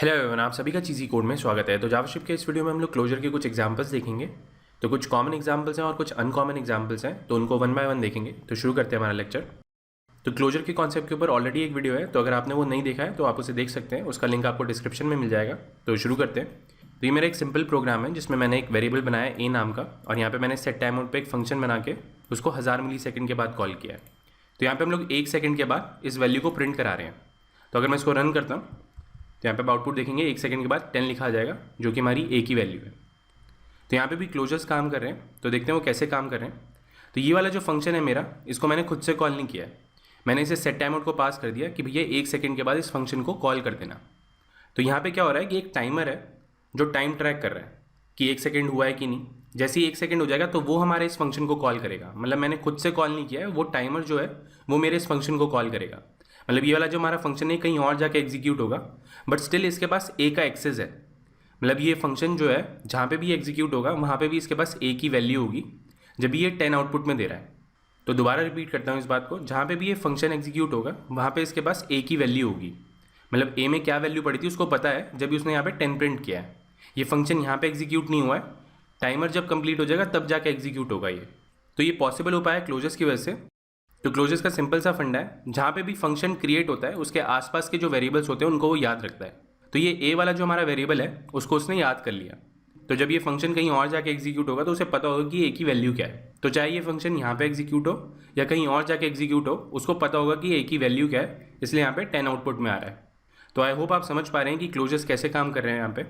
Hello everyone, आप सभी का चीज़ी कोड में स्वागत है। तो जावास्क्रिप्ट के इस वीडियो में हम लोग क्लोजर के कुछ एग्जांपल्स देखेंगे। तो कुछ कॉमन एग्जांपल्स हैं और कुछ अनकॉमन एग्जांपल्स हैं, तो उनको वन बाय वन देखेंगे। तो शुरू करते हैं हमारा लेक्चर। तो क्लोजर के कॉन्सेप्ट के ऊपर ऑलरेडी एक वीडियो है, तो अगर आपने वो नहीं देखा है तो आप उसे देख सकते हैं, उसका लिंक आपको डिस्क्रिप्शन में मिल जाएगा। तो शुरू करते हैं। तो ये मेरा एक सिंपल प्रोग्राम है जिसमें मैंने एक वेरिएबल बनाया ए नाम का, और यहाँ पे मैंने सेट टाइम आउट पे एक फंक्शन बना के उसको 1000 मिली सेकंड के बाद कॉल किया है। तो यहाँ पे हम लोग 1 सेकंड के बाद इस वैल्यू को प्रिंट करा रहे हैं। तो अगर मैं इसको रन करता हूँ तो यहाँ पे आउटपुट देखेंगे 1 सेकंड के बाद 10 लिखा आ जाएगा, जो कि हमारी ए की वैल्यू है। तो यहाँ पे भी क्लोजर्स काम कर रहे हैं, तो देखते हैं वो कैसे काम कर रहे हैं। तो ये वाला जो फंक्शन है मेरा, इसको मैंने खुद से कॉल नहीं किया है, मैंने इसे सेट टाइम आउट को पास कर दिया कि भैया 1 सेकंड के बाद इस फंक्शन को कॉल कर देना। तो यहाँ पे क्या हो रहा है कि एक टाइमर है जो टाइम ट्रैक कर रहा है कि 1 सेकंड हुआ है कि नहीं। जैसे ही 1 सेकंड हो जाएगा तो वो हमारे इस फंक्शन को कॉल करेगा। मतलब मैंने खुद से कॉल नहीं किया है, वो टाइमर जो है वो मेरे इस फंक्शन को कॉल करेगा। मतलब ये वाला जो हमारा फंक्शन है कहीं और जाके एग्जीक्यूट होगा, बट स्टिल इसके पास ए का एक्सेस है। मतलब ये फंक्शन जो है जहाँ पे भी एग्जीक्यूट होगा वहाँ पे भी इसके पास ए की वैल्यू होगी, जब भी ये 10 आउटपुट में दे रहा है। तो दोबारा रिपीट करता हूँ इस बात को, जहाँ पे भी ये फंक्शन एग्जीक्यूट होगा वहाँ पे इसके पास ए की वैल्यू होगी। मतलब ए में क्या वैल्यू पड़ी थी उसको पता है, जब भी उसने यहाँ पे 10 प्रिंट किया है। ये फंक्शन यहाँ पे एग्जीक्यूट नहीं हुआ है, टाइमर जब कंप्लीट हो जाएगा तब जाके एग्जीक्यूट होगा ये। तो ये पॉसिबल हो पाया क्लोजर्स की वजह से। तो क्लोजर्स का सिंपल सा फंडा है, जहाँ पे भी फंक्शन क्रिएट होता है उसके आसपास के जो वेरिएबल्स होते हैं उनको वो याद रखता है। तो ये ए वाला जो हमारा वेरिएबल है उसको उसने याद कर लिया। तो जब ये फंक्शन कहीं और जाके एग्जीक्यूट होगा तो उसे पता होगा कि ए की वैल्यू क्या है। तो चाहे ये फंक्शन यहाँ पे एग्जीक्यूट हो या कहीं और जाके एग्जीक्यूट हो, उसको पता होगा कि ए की वैल्यू क्या है, इसलिए यहाँ पे 10 आउटपुट में आ रहा है। तो आई होप आप समझ पा रहे हैं कि क्लोजर्स कैसे काम कर रहे हैं। यहाँ पे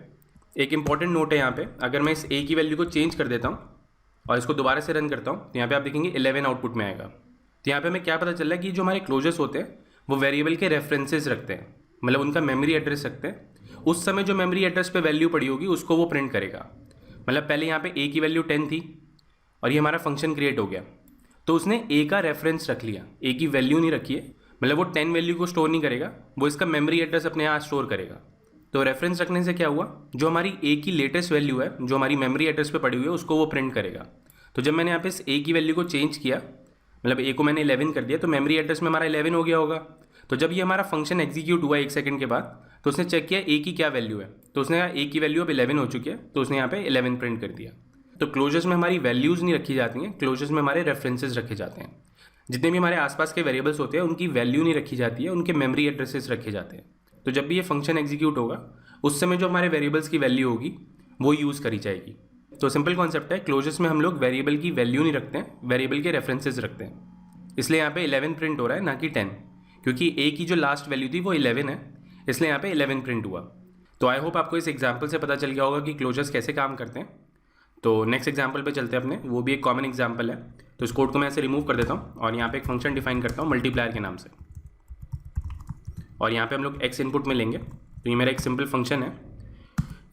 एक इंपॉर्टेंट नोट है यहाँ पे, अगर मैं इस ए की वैल्यू को चेंज कर देता हूँ और इसको दोबारा से रन करता हूँ तो यहाँ पे आप देखेंगे 11 आउटपुट में आएगा। तो यहाँ पे हमें क्या पता चल रहा है कि जो हमारे क्लोजर्स होते हैं वो वेरिएबल के रेफरेंसेस रखते हैं, मतलब उनका मेमोरी एड्रेस रखते हैं। उस समय जो मेमोरी एड्रेस पे वैल्यू पड़ी होगी उसको वो प्रिंट करेगा। मतलब पहले यहाँ पे ए की वैल्यू 10 थी और ये हमारा फंक्शन क्रिएट हो गया, तो उसने ए का रेफरेंस रख लिया, ए की वैल्यू नहीं रखी है। मतलब वो 10 वैल्यू को स्टोर नहीं करेगा, वो इसका मेमोरी एड्रेस अपने यहाँ स्टोर करेगा। तो रेफरेंस रखने से क्या हुआ, जो हमारी ए की लेटेस्ट वैल्यू है जो हमारी मेमोरी एड्रेस पे पड़ी हुई है उसको वो प्रिंट करेगा। तो जब मैंने यहाँ पे इस ए की वैल्यू को चेंज किया, मतलब ए को मैंने 11 कर दिया, तो मेमोरी एड्रेस में हमारा 11 हो गया होगा। तो जब ये हमारा फंक्शन एग्जीक्यूट हुआ 1 सेकंड के बाद, तो उसने चेक किया ए की क्या वैल्यू है, तो उसने कहा ए की वैल्यू अब 11 हो चुकी है, तो उसने यहाँ पे 11 प्रिंट कर दिया। तो क्लोजर्स में हमारी वैल्यूज़ नहीं रखी जाती हैं, क्लोजर्स में हमारे रेफरेंसेस रखे जाते हैं। जितने भी हमारे आसपास के वेरिएबल्स होते हैं उनकी वैल्यू नहीं रखी जाती है, उनके मेमोरी एड्रेसेस रखे जाते हैं। तो जब भी ये फंक्शन एग्जीक्यूट होगा उस समय जो हमारे वेरिएबल्स की वैल्यू होगी वो यूज़ करी जाएगी। तो सिंपल कॉन्सेप्ट है, क्लोजर्स में हम लोग वेरिएबल की वैल्यू नहीं रखते हैं, वेरिएबल के रेफरेंसेस रखते हैं। इसलिए यहाँ पे 11 प्रिंट हो रहा है, ना कि 10, क्योंकि ए की जो लास्ट वैल्यू थी वो 11 है, इसलिए यहाँ पे 11 प्रिंट हुआ। तो आई होप आपको इस एग्जाम्पल से पता चल गया होगा कि क्लोजर्स कैसे काम करते हैं। तो नेक्स्ट एग्जाम्पल पे चलते हैं अपने, वो भी एक कॉमन एग्जाम्पल है। तो इस कोड को मैं ऐसे रिमूव कर देता हूँ और यहाँ पे एक फंक्शन डिफाइन करता हूँ मल्टीप्लायर के नाम से, और यहाँ पे हम लोग x इनपुट में लेंगे। तो ये मेरा एक सिंपल फंक्शन है,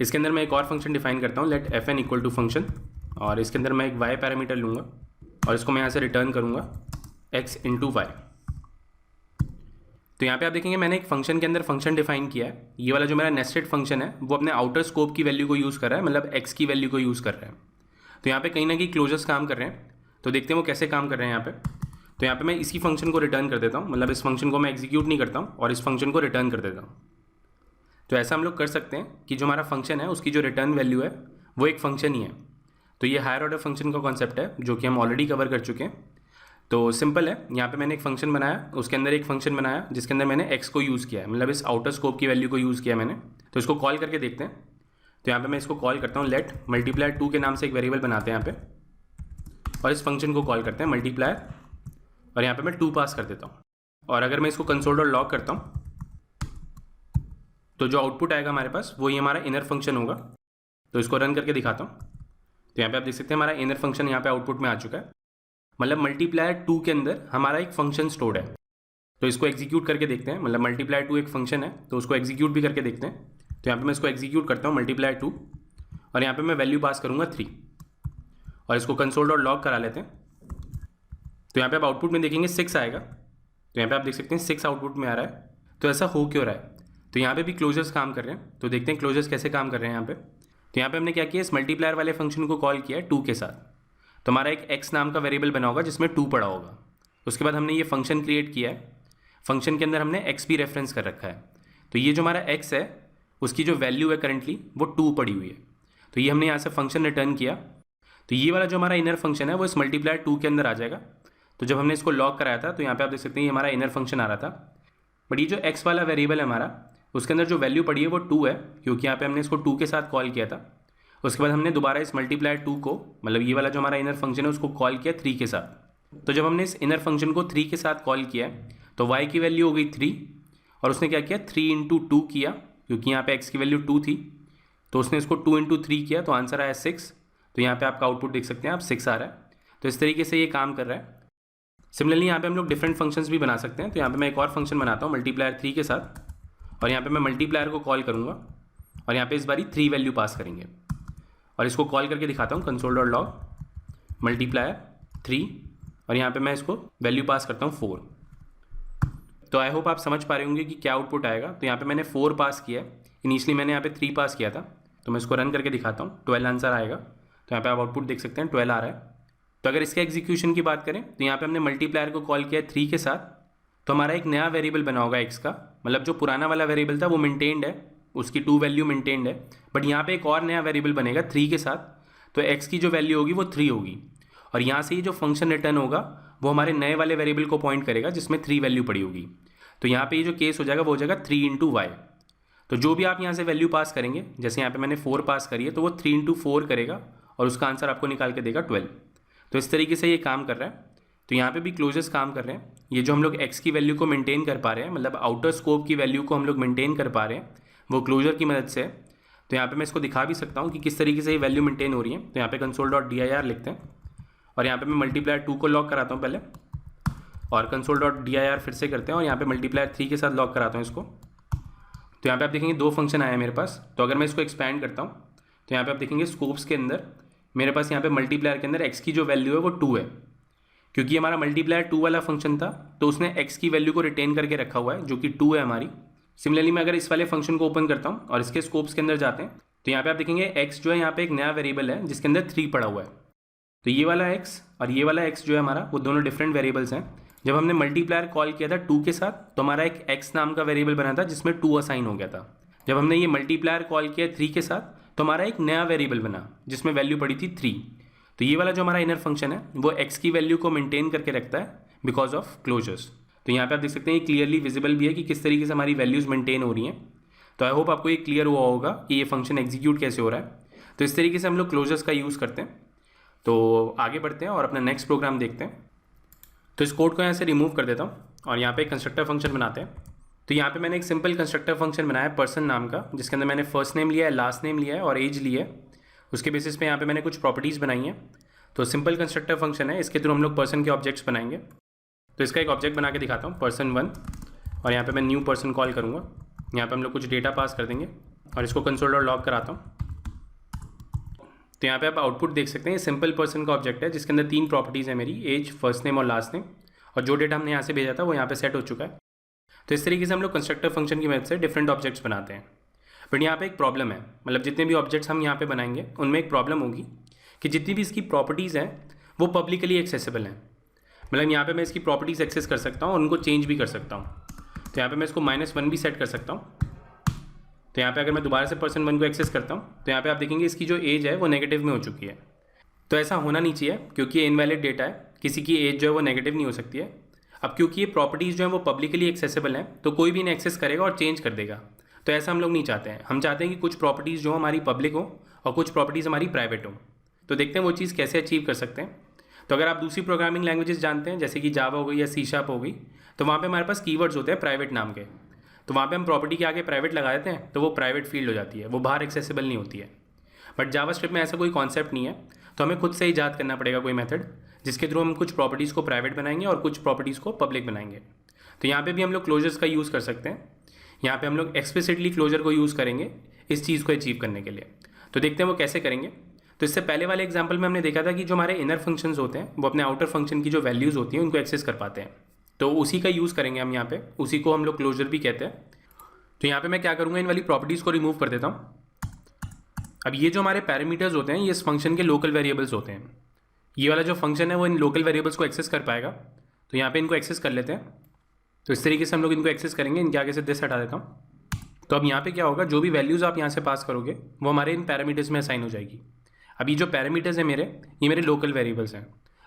इसके अंदर मैं एक और फंक्शन डिफाइन करता हूँ let fn equal to function, और इसके अंदर मैं एक y पैरामीटर लूँगा और इसको मैं यहाँ से रिटर्न करूँगा x इंटू वाई। तो यहाँ पे आप देखेंगे मैंने एक फंक्शन के अंदर फंक्शन डिफाइन किया है। ये वाला जो मेरा नेस्टेड फंक्शन है वो अपने आउटर स्कोप की वैल्यू को यूज़ कर रहा है, मतलब x की वैल्यू को यूज़ कर रहा है। तो यहाँ पे कहीं ना कहीं क्लोजर्स काम कर रहे हैं, तो देखते हैं वो कैसे काम कर रहे हैं यहाँ पे। तो यहाँ पे मैं इसी फंक्शन को रिटर्न कर देता हूँ, मतलब इस फंक्शन को मैं एग्जीक्यूट नहीं करता हूँ और इस फंक्शन को रिटर्न कर देता हूँ। तो ऐसा हम लोग कर सकते हैं कि जो हमारा फंक्शन है उसकी जो रिटर्न वैल्यू है वो एक फंक्शन ही है। तो ये हायर ऑर्डर फंक्शन का कॉन्सेप्ट है जो कि हम ऑलरेडी कवर कर चुके हैं। तो सिंपल है, यहाँ पे मैंने एक फंक्शन बनाया, उसके अंदर एक फंक्शन बनाया जिसके अंदर मैंने x को यूज़ किया है, मतलब इस आउटर स्कोप की वैल्यू को यूज़ किया मैंने। तो इसको कॉल करके देखते हैं। तो यहाँ पे मैं इसको कॉल करता हूँ लेट मल्टीप्लायर 2 के नाम से एक वेरिएबल बनाते हैं यहाँ पे, और इस फंक्शन को कॉल करते हैं मल्टीप्लायर, और यहाँ पे मैं 2 पास कर देता हूँ। और अगर मैं इसको कंसोल डॉट लॉग करता हूँ तो जो आउटपुट आएगा हमारे पास वो ही हमारा इनर फंक्शन होगा। तो इसको रन करके दिखाता हूँ। तो यहाँ पे आप देख सकते हैं हमारा इनर फंक्शन यहाँ पे आउटपुट में आ चुका है, मतलब मल्टीप्लायर 2 के अंदर हमारा एक फंक्शन स्टोर्ड है। तो इसको एग्जीक्यूट करके देखते हैं, मतलब मल्टीप्लायर 2 एक फंक्शन है तो उसको एग्जीक्यूट भी करके देखते हैं। तो यहाँ पे मैं इसको एग्जीक्यूट करता हूँ मल्टीप्लायर 2, और यहाँ पे मैं वैल्यू पास करूँगा 3, और इसको कंसोल डॉट लॉग करा लेते हैं। तो यहाँ पे आप आउटपुट में देखेंगे 6 आएगा। तो यहाँ पे आप देख सकते हैं 6 आउटपुट में आ रहा है। तो ऐसा हो क्यों रहा है, तो यहाँ पे भी क्लोजर्स काम कर रहे हैं। तो देखते हैं क्लोजर्स कैसे काम कर रहे हैं यहाँ पे। तो यहाँ पे हमने क्या किया, इस मल्टीप्लायर वाले फंक्शन को कॉल किया है 2 के साथ। तो हमारा एक x नाम का वेरिएबल बना होगा जिसमें 2 पड़ा होगा। उसके बाद हमने ये फंक्शन क्रिएट किया है, फंक्शन के अंदर हमने x भी रेफरेंस कर रखा है। तो ये जो हमारा x है उसकी जो वैल्यू है करंटली वो 2 पड़ी हुई है। तो ये हमने यहाँ से फंक्शन रिटर्न किया, तो ये वाला जो हमारा इनर फंक्शन है वो इस मल्टीप्लायर 2 के अंदर आ जाएगा। तो जब हमने इसको लॉक कराया था तो यहाँ पे आप देख सकते हैं ये हमारा इनर फंक्शन आ रहा था। बट ये जो x वाला वेरिएबल है हमारा, उसके अंदर जो वैल्यू पड़ी है वो 2 है, क्योंकि यहाँ पे हमने इसको 2 के साथ कॉल किया था। उसके बाद हमने दोबारा इस मल्टीप्लायर 2 को, मतलब ये वाला जो हमारा इनर फंक्शन है उसको कॉल किया 3 के साथ। तो जब हमने इस इनर फंक्शन को 3 के साथ कॉल किया तो y की वैल्यू हो गई 3, और उसने क्या किया 3 इंटू 2 किया, क्योंकि यहाँ पे x की वैल्यू 2 थी, तो उसने इसको 2 इंटू 3 किया, तो आंसर आया 6। तो यहाँ पे आपका आउटपुट देख सकते हैं आप 6 आ रहा है। तो इस तरीके से ये काम कर रहा है। सिमिलरली यहाँ पे हम लोग डिफरेंट फंक्शंस भी बना सकते हैं। तो यहाँ पे मैं एक और फंक्शन बनाता हूँ मल्टीप्लायर 3 के साथ, और यहाँ पे मैं मल्टीप्लायर को कॉल करूँगा, और यहाँ पे इस बारी 3 वैल्यू पास करेंगे, और इसको कॉल करके दिखाता हूँ console.log मल्टीप्लायर 3, और यहाँ पे मैं इसको वैल्यू पास करता हूँ 4। तो आई होप आप समझ पा रहे होंगे कि क्या आउटपुट आएगा। तो यहाँ पे मैंने 4 पास किया है, इनिशियली मैंने यहाँ पे 3 पास किया था। तो मैं इसको रन करके दिखाता हूँ, 12 आंसर आएगा। तो यहाँ पे आप आउटपुट देख सकते हैं 12 आ रहा है। तो अगर इसके एग्जीक्यूशन की बात करें तो यहाँ पे हमने मल्टीप्लायर को कॉल किया 3 के साथ, तो हमारा एक नया वेरिएबल बना होगा x का, मतलब जो पुराना वाला वेरिएबल था वो मेंटेन्ड है, उसकी 2 वैल्यू मेंटेन्ड है, बट यहाँ पे एक और नया वेरिएबल बनेगा 3 के साथ। तो x की जो वैल्यू होगी वो 3 होगी, और यहाँ से ये जो फंक्शन रिटर्न होगा वो हमारे नए वाले वेरिएबल को पॉइंट करेगा जिसमें 3 वैल्यू पड़ी होगी। तो यहाँ पे ये जो केस हो जाएगा वो हो जाएगा 3 इंटू वाई। तो जो भी आप यहाँ से वैल्यू पास करेंगे, जैसे यहाँ पे मैंने 4 पास करी है, तो वो 3 इंटू 4 करेगा और उसका आंसर आपको निकाल के देगा 12। तो इस तरीके से ये काम कर रहा है। तो यहाँ पे भी क्लोजर्स काम कर रहे हैं। ये जो हम लोग x की वैल्यू को मेंटेन कर पा रहे हैं, मतलब आउटर स्कोप की वैल्यू को हम लोग मेंटेन कर पा रहे हैं, वो क्लोजर की मदद से है। तो यहाँ पे मैं इसको दिखा भी सकता हूँ कि किस तरीके से ये वैल्यू मेंटेन हो रही है। तो यहाँ पे console.dir लिखते हैं, और यहाँ पे मैं मल्टीप्लायर 2 को लॉक कराता हूँ पहले, और console.dir फिर से करते हैं, और यहाँ पे मल्टीप्लायर 3 के साथ लॉक कराता हूँ इसको। तो यहाँ पे आप देखेंगे 2 फंक्शन आए हैं मेरे पास। तो अगर मैं इसको एक्सपैंड करता हूँ तो यहाँ पे आप देखेंगे स्कोप्स के अंदर मेरे पास यहाँ पे मल्टीप्लायर के अंदर x की जो वैल्यू है वो 2 है, क्योंकि हमारा मल्टीप्लायर 2 वाला फंक्शन था, तो उसने x की वैल्यू को रिटेन करके रखा हुआ है जो कि 2 है हमारी। सिमिलरली मैं अगर इस वाले फंक्शन को ओपन करता हूँ और इसके स्कोप्स के अंदर जाते हैं तो यहाँ पे आप देखेंगे x जो है यहाँ पे एक नया वेरिएबल है जिसके अंदर 3 पड़ा हुआ है। तो ये वाला x और ये वाला x जो है हमारा, वो दोनों डिफरेंट वेरिएबल्स हैं। जब हमने मल्टीप्लायर कॉल किया था 2 के साथ तो हमारा एक x नाम का वेरिएबल बना था जिसमें 2 असाइन हो गया था। जब हमने ये मल्टीप्लायर कॉल किया 3 के साथ तो हमारा एक नया वेरिएबल बना जिसमें वैल्यू पड़ी थी 3। तो ये वाला जो हमारा इनर फंक्शन है वो x की वैल्यू को मेंटेन करके रखता है बिकॉज ऑफ क्लोजर्स। तो यहाँ पे आप देख सकते हैं ये क्लियरली विजिबल भी है कि किस तरीके से हमारी वैल्यूज़ मेंटेन हो रही हैं। तो आई होप आपको ये क्लियर हुआ होगा कि ये फंक्शन एग्जीक्यूट कैसे हो रहा है। तो इस तरीके से हम लोग क्लोजर्स का यूज़ करते हैं। तो आगे बढ़ते हैं और अपना नेक्स्ट प्रोग्राम देखते हैं। तो इस कोड को यहाँ से रिमूव कर देता हूँ और यहाँ पे एक कंस्ट्रक्टर फंक्शन बनाते हैं। तो यहाँ पे मैंने एक सिंपल कंस्ट्रक्टर फंक्शन बनाया है पर्सन नाम का, जिसके अंदर मैंने फर्स्ट नेम लिया है, लास्ट नेम लिया है और एज लिया है। उसके बेसिस पे यहाँ पे मैंने कुछ प्रॉपर्टीज़ बनाई हैं। तो सिंपल कंस्ट्रक्टर फंक्शन है, इसके थ्रू हम लोग पर्सन के ऑब्जेक्ट्स बनाएंगे। तो इसका एक ऑब्जेक्ट बना के दिखाता हूँ पर्सन 1, और यहाँ पे मैं न्यू पर्सन कॉल करूँगा। यहाँ पे हम लोग कुछ डेटा पास कर देंगे और इसको console.log कराता हूँ। तो यहाँ पे आप आउटपुट देख सकते हैं, सिंपल पर्सन का ऑब्जेक्ट है जिसके अंदर 3 प्रॉपर्टीज़ है मेरी, एज, फर्स्ट नेम और लास्ट नेम, और जो डेटा हमने यहाँ से भेजा था वो यहाँ पे सेट हो चुका है। तो इस तरीके से हम लोग कंस्ट्रक्टर फंक्शन की मदद से डिफरेंट ऑब्जेक्ट्स बनाते हैं। बट यहाँ पे एक प्रॉब्लम है, मतलब जितने भी ऑब्जेक्ट्स हम यहाँ पे बनाएंगे उनमें एक प्रॉब्लम होगी कि जितनी भी इसकी प्रॉपर्टीज़ हैं वो पब्लिकली एक्सेसिबल हैं। मतलब यहाँ पे मैं इसकी प्रॉपर्टीज़ एक्सेस कर सकता हूँ और उनको चेंज भी कर सकता हूँ। तो यहाँ पे मैं इसको -1 भी सेट कर सकता हूँ। तो यहाँ पे अगर मैं दोबारा से पर्सन 1 को एक्सेस करता हूँ तो यहाँ पे आप देखेंगे इसकी जो एज है वो नेगेटिव में हो चुकी है। तो ऐसा होना नहीं चाहिए क्योंकि ये इनवैलिड डेटा है, किसी की एज जो है वो नेगेटिव नहीं हो सकती है। अब क्योंकि ये प्रॉपर्टीज़ जो है वो पब्लिकली एक्सेसिबल हैं तो कोई भी इन्हें एक्सेस करेगा और चेंज कर देगा। तो ऐसा हम लोग नहीं चाहते हैं। हम चाहते हैं कि कुछ प्रॉपर्टीज़ जो हमारी पब्लिक हो और कुछ प्रॉपर्टीज़ हमारी प्राइवेट हो। तो देखते हैं वो चीज़ कैसे अचीव कर सकते हैं। तो अगर आप दूसरी प्रोग्रामिंग लैंग्वेजेस जानते हैं जैसे कि जावा हो गई या सी शार्प हो गई, तो वहाँ पे हमारे पास कीवर्ड्स होते हैं प्राइवेट नाम के। तो वहाँ पे हम प्रॉपर्टी के आगे प्राइवेट लगा देते हैं तो वो प्राइवेट फील्ड हो जाती है, वो बाहर एक्सेसिबल नहीं होती है। बट जावास्क्रिप्ट में ऐसा कोई कॉन्सेप्ट नहीं है, तो हमें खुद से ईजाद करना पड़ेगा कोई मेथड जिसके थ्रू हम कुछ प्रॉपर्टीज़ को प्राइवेट बनाएंगे और कुछ प्रॉपर्टीज़ को पब्लिक बनाएंगे। तो यहाँ पे भी हम लोग क्लोजर्स का यूज़ कर सकते हैं। यहाँ पे हम लोग एक्सप्लिसिटली क्लोजर को यूज़ करेंगे इस चीज़ को अचीव करने के लिए। तो देखते हैं वो कैसे करेंगे। तो इससे पहले वाले एग्जाम्पल में हमने देखा था कि जो हमारे इनर फंक्शंस होते हैं वो अपने आउटर फंक्शन की जो वैल्यूज़ होती हैं उनको एक्सेस कर पाते हैं। तो उसी का यूज़ करेंगे हम यहाँ पे, उसी को हम लोग क्लोजर भी कहते हैं। तो यहाँ पे मैं क्या करूँगा, इन वाली प्रॉपर्टीज़ को रिमूव कर देता हूँ। अब ये जो हमारे पैरामीटर्स होते हैं ये इस फंक्शन के लोकल वेरिएबल्स होते हैं। ये वाला जो फंक्शन है वो इन लोकल वेरिएबल्स को एक्सेस कर पाएगा। तो यहाँ पे इनको एक्सेस कर लेते हैं। तो इस तरीके से हम लोग इनको एक्सेस करेंगे। इनके आगे से दिस हटा देता हूँ। तो अब यहाँ पे क्या होगा, जो भी वैल्यूज़ आप यहाँ से पास करोगे वो हमारे इन पैरामीटर्स में असाइन हो जाएगी। अभी जो पैरामीटर्स है मेरे, ये मेरे लोकल वेरिएबल्स हैं,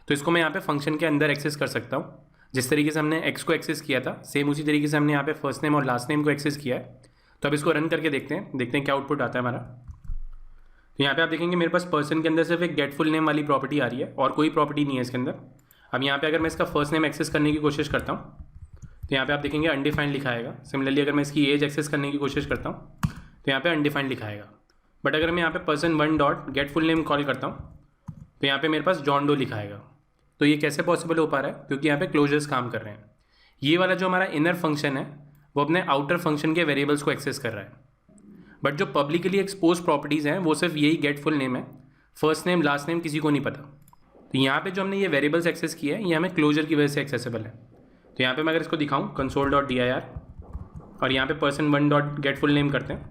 तो इसको मैं यहाँ पे फंक्शन के अंदर एक्सेस कर सकता हूँ। जिस तरीके से हमने एक्स को एक्सेस किया था, सेम उसी तरीके से हमने यहाँ पे फर्स्ट नेम और लास्ट नेम को एक्सेस किया है। तो अब इसको रन करके देखते हैं क्या आउटपुट आता है हमारा। तो यहाँ पे आप देखेंगे मेरे पास पर्सन के अंदर सिर्फ एक गेट फुल नेम वाली प्रॉपर्टी आ रही है और कोई प्रॉपर्टी नहीं है इसके अंदर। अब यहाँ पे अगर मैं इसका फर्स्ट नेम एक्सेस करने की कोशिश करता हूँ तो यहाँ पे आप देखेंगे अनडिफाइंड लिखा आएगा। सिमिलरली अगर मैं इसकी एज एक्सेस करने की कोशिश करता हूँ तो यहाँ पे अनडिफाइंड लिखा आएगा। बट अगर मैं यहाँ पे person1 dot get full name call करता हूँ तो यहाँ पे मेरे पास जॉन डो लिखा आएगा। तो ये कैसे पॉसिबल हो पा रहा है, क्योंकि यहाँ पे क्लोजर्स काम कर रहे हैं। ये वाला जो हमारा इनर फंक्शन है वो अपने आउटर फंक्शन के वेरिएबल्स को एक्सेस कर रहा है, बट जो पब्लिकली एक्सपोज प्रॉपर्टीज़ हैं वो सिर्फ यही गेट फुल नेम है, फर्स्ट नेम लास्ट नेम किसी को नहीं पता। तो यहाँ पे जो हमने ये वेरिएबल्स एक्सेस किए हैं ये हमें क्लोजर की वजह से एक्सेसिबल है। तो यहाँ पे मैं अगर इसको दिखाऊँ console.dir और यहाँ पे person1 dot get full name करते हैं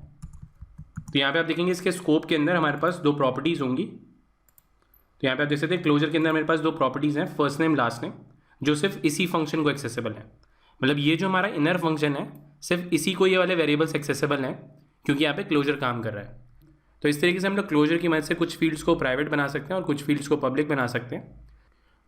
तो यहाँ पे आप देखेंगे इसके स्कोप के अंदर हमारे पास 2 प्रॉपर्टीज़ होंगी। तो यहाँ पे आप देख सकते हैं क्लोजर के अंदर मेरे पास 2 प्रॉपर्टीज़ हैं, फर्स्ट नेम लास्ट नेम, जो सिर्फ इसी फंक्शन को एक्सेसिबल है। मतलब ये जो हमारा इनर फंक्शन है सिर्फ इसी को ये वाले वेरिएबल्स एक्सेसिबल हैं, क्योंकि यहाँ पे क्लोजर काम कर रहा है। तो इस तरीके से हम लोग क्लोजर की मदद से कुछ फील्ड्स को प्राइवेट बना सकते हैं और कुछ फील्ड्स को पब्लिक बना सकते हैं।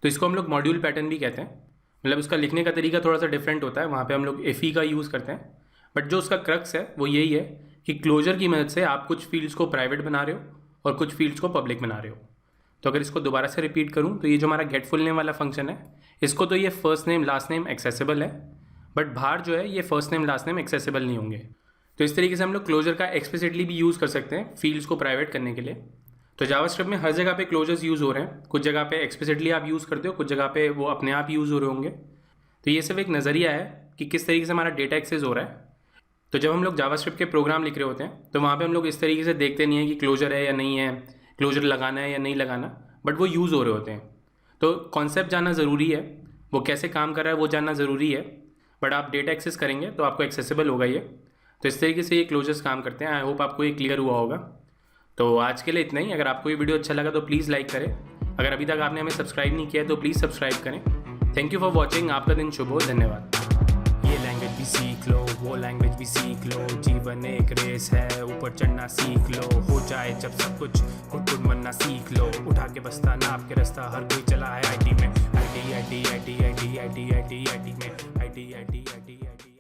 तो इसको हम लोग मॉड्यूल पैटर्न भी कहते हैं। मतलब उसका लिखने का तरीका थोड़ा सा डिफरेंट होता है, वहाँ पे हम लोग एफई का यूज़ करते हैं, बट जो उसका क्रक्स है वो यही है कि क्लोजर की मदद से आप कुछ फील्ड्स को प्राइवेट बना रहे हो और कुछ फील्ड्स को पब्लिक बना रहे हो। तो अगर इसको दोबारा से रिपीट करूँ तो ये जो हमारा गेट फुल नेम वाला फंक्शन है, इसको तो ये first name last name accessible है, बट बाहर जो है ये first name last name accessible नहीं होंगे। तो इस तरीके से हम लोग क्लोजर का एक्सप्लिसिटली भी यूज़ कर सकते हैं फील्ड्स को प्राइवेट करने के लिए। तो जावास्क्रिप्ट में हर जगह पे क्लोजर्स यूज़ हो रहे हैं, कुछ जगह पे एक्सप्लिसिटली आप यूज़ करते हो, कुछ जगह पे वो अपने आप यूज़ हो रहे होंगे। तो ये सिर्फ एक नज़रिया है कि किस तरीके से हमारा डेटा एक्सेस हो रहा है। तो जब हम लोग जावास्क्रिप्ट के प्रोग्राम लिख रहे होते हैं तो वहाँ पे हम लोग इस तरीके से देखते नहीं है कि क्लोजर है या नहीं है, क्लोजर लगाना है या नहीं लगाना, बट वो यूज़ हो रहे होते हैं। तो कॉन्सेप्ट जानना ज़रूरी है, वो कैसे काम कर रहा है वो जानना ज़रूरी है, बट आप डेटा एक्सेस करेंगे तो आपको एक्सेसिबल होगा ये। तो इस तरीके से ये क्लोजर्स काम करते हैं। आई होप आपको ये क्लियर हुआ होगा। तो आज के लिए इतना ही। अगर आपको ये वीडियो अच्छा लगा तो प्लीज़ लाइक करें। अगर अभी तक आपने हमें सब्सक्राइब नहीं किया है तो प्लीज़ सब्सक्राइब करें। Thank you for watching. आपका दिन शुभ हो। धन्यवाद। ये लैंग्वेज भी सीख लो, वो लैंग्वेज भी सीख लो, जीवन एक रेस है, ऊपर चढ़ना सीख लो। हो जाए जब सब कुछ खुद बनना सीख लो, उठा के बस्ता नाप के रास्ता हर कोई चला है आईटी में। आईटी में आईटी